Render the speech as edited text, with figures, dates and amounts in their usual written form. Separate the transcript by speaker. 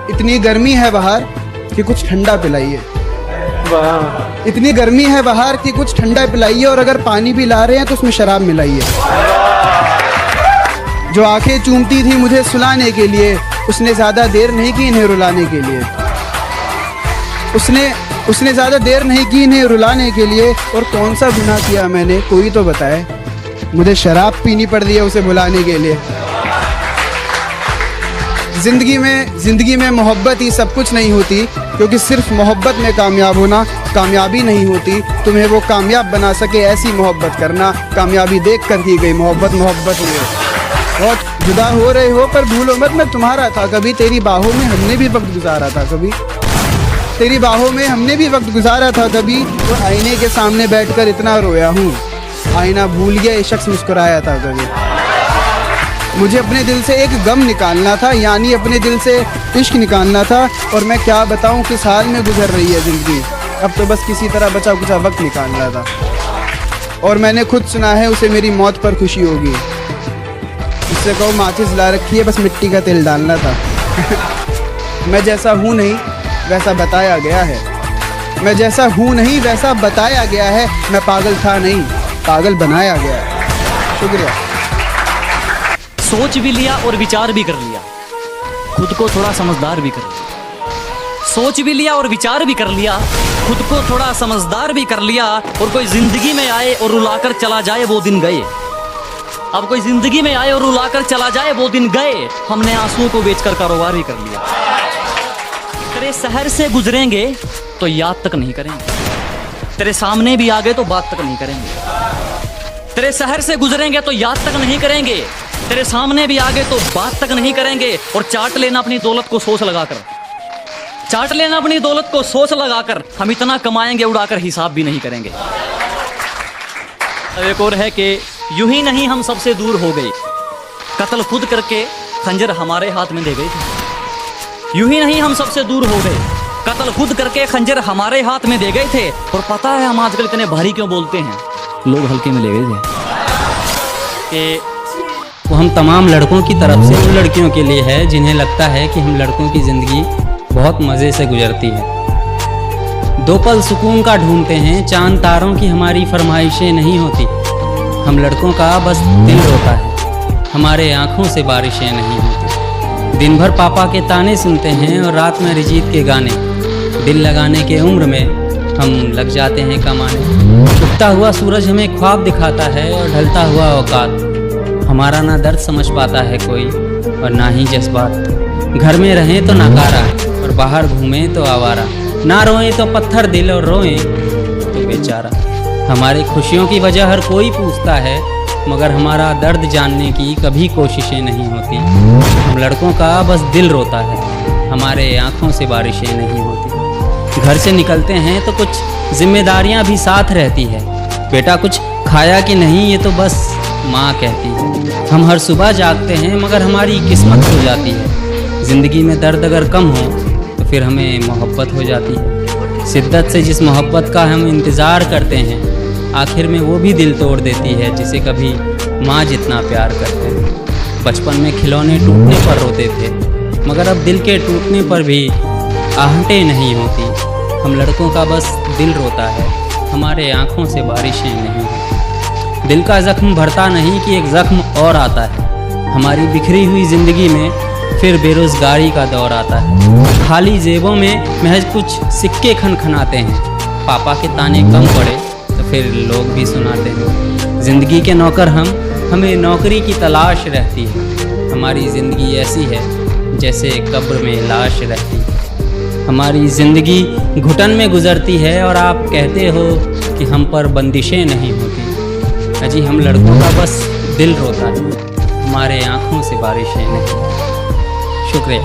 Speaker 1: इतनी गर्मी है बाहर कि कुछ ठंडा पिलाइए।
Speaker 2: वाह,
Speaker 1: इतनी गर्मी है बाहर कि कुछ ठंडा पिलाइए, और अगर पानी भी ला रहे हैं तो उसमें शराब मिलाइए। जो आंखें चूमती थी मुझे सुलाने के लिए, उसने ज़्यादा देर नहीं की इन्हें रुलाने के लिए। उसने ज़्यादा देर नहीं की इन्हें रुलाने के लिए। और कौन सा गुनाह किया मैंने, कोई तो बताए। मुझे शराब पीनी पड़ रही है उसे बुलाने के लिए। ज़िंदगी में मोहब्बत ही सब कुछ नहीं होती, क्योंकि सिर्फ मोहब्बत में कामयाब होना कामयाबी नहीं होती। तुम्हें वो कामयाब बना सके ऐसी मोहब्बत करना। कामयाबी देख कर की गई मोहब्बत मोहब्बत नहीं है। बहुत जुदा हो रहे हो पर भूलो मत मैं तुम्हारा था कभी। तेरी बाहों में हमने भी वक्त गुजारा था कभी। तेरी बाहों में हमने भी वक्त गुजारा था कभी। तो आईने के सामने बैठकर इतना रोया हूँ, आईना भूल गया ये शख्स मुस्कुराया था कभी। मुझे अपने दिल से एक गम निकालना था, यानी अपने दिल से इश्क निकालना था। और मैं क्या बताऊं किस हाल में गुजर रही है ज़िंदगी। अब तो बस किसी तरह बचा कुचा वक्त निकालना था। और मैंने खुद सुना है उसे मेरी मौत पर खुशी होगी। उससे कहो माचिस ला रखी है, बस मिट्टी का तेल डालना था। मैं जैसा हूँ नहीं वैसा बताया गया है। मैं जैसा हूँ नहीं वैसा बताया गया है। मैं पागल था नहीं, पागल बनाया गया है। शुक्रिया।
Speaker 3: सोच भी लिया और विचार भी कर लिया, खुद को थोड़ा समझदार भी कर लिया। सोच भी लिया और विचार भी कर लिया, खुद को थोड़ा समझदार भी कर लिया। और कोई जिंदगी में आए और रुलाकर चला जाए वो दिन गए। अब कोई जिंदगी में आए और रुलाकर चला जाए वो दिन गए। हमने आंसुओं को बेचकर कारोबार भी कर लिया। तेरे शहर से गुजरेंगे तो याद तक नहीं करेंगे। तेरे सामने भी आ गए तो बात तक नहीं करेंगे। तेरे शहर से गुजरेंगे तो याद तक नहीं करेंगे। तेरे सामने भी आ गए तो बात तक नहीं करेंगे। और चाट लेना अपनी दौलत को सोच लगाकर, चाट लेना अपनी दौलत को सोच लगाकर। हम इतना कमाएंगे उड़ाकर हिसाब भी नहीं करेंगे। एक और है कि यूं ही नहीं हम सबसे दूर हो गए, कत्ल खुद करके खंजर हमारे हाथ में दे गए थे। यूं ही नहीं हम सबसे दूर हो गए, कत्ल खुद करके खंजर हमारे हाथ में दे गए थे। और पता है हम आजकल इतने भारी क्यों बोलते हैं, लोग हल्के में ले गए थे। कि
Speaker 4: वो हम तमाम लड़कों की तरफ से उन लड़कियों के लिए है जिन्हें लगता है कि हम लड़कों की ज़िंदगी बहुत मज़े से गुजरती है। दो पल सुकून का ढूंढते हैं, चांद तारों की हमारी फरमाइशें नहीं होती। हम लड़कों का बस दिल रोता है, हमारे आँखों से बारिशें नहीं होती। दिन भर पापा के ताने सुनते हैं और रात में अरिजीत के गाने। दिल लगाने के उम्र में हम लग जाते हैं कमाने। उगता हुआ सूरज हमें ख्वाब दिखाता है और ढलता हुआ औकात। हमारा ना दर्द समझ पाता है कोई और ना ही जज्बात। घर में रहें तो नकारा और बाहर घूमें तो आवारा। ना रोएं तो पत्थर दिल और रोएं तो बेचारा। हमारी खुशियों की वजह हर कोई पूछता है, मगर हमारा दर्द जानने की कभी कोशिशें नहीं होती। हम लड़कों का बस दिल रोता है, हमारे आँखों से बारिशें नहीं होती। घर से निकलते हैं तो कुछ जिम्मेदारियां भी साथ रहती है। बेटा कुछ खाया कि नहीं ये तो बस माँ कहती है। हम हर सुबह जागते हैं मगर हमारी किस्मत हो जाती है। ज़िंदगी में दर्द अगर कम हो तो फिर हमें मोहब्बत हो जाती है। शिद्दत से जिस मोहब्बत का हम इंतज़ार करते हैं, आखिर में वो भी दिल तोड़ देती है जिसे कभी माँ जितना प्यार करते हैं। बचपन में खिलौने टूटने पर रोते थे, मगर अब दिल के टूटने पर भी आहटें नहीं होती। हम लड़कों का बस दिल रोता है, हमारे आँखों से बारिशें नहीं होती। दिल का ज़ख्म भरता नहीं कि एक ज़ख्म और आता है। हमारी बिखरी हुई ज़िंदगी में फिर बेरोज़गारी का दौर आता है। खाली जेबों में महज कुछ सिक्के खनखनाते हैं। पापा के ताने कम पड़े तो फिर लोग भी सुनाते हैं। ज़िंदगी के नौकर हमें नौकरी की तलाश रहती है। हमारी ज़िंदगी ऐसी है जैसे कब्र में लाश रहती है। हमारी ज़िंदगी घुटन में गुजरती है और आप कहते हो कि हम पर बंदिशें नहीं होती। अजी हम लड़कों का बस दिल रोता है, हमारे आँखों से बारिशें नहीं। शुक्रिया।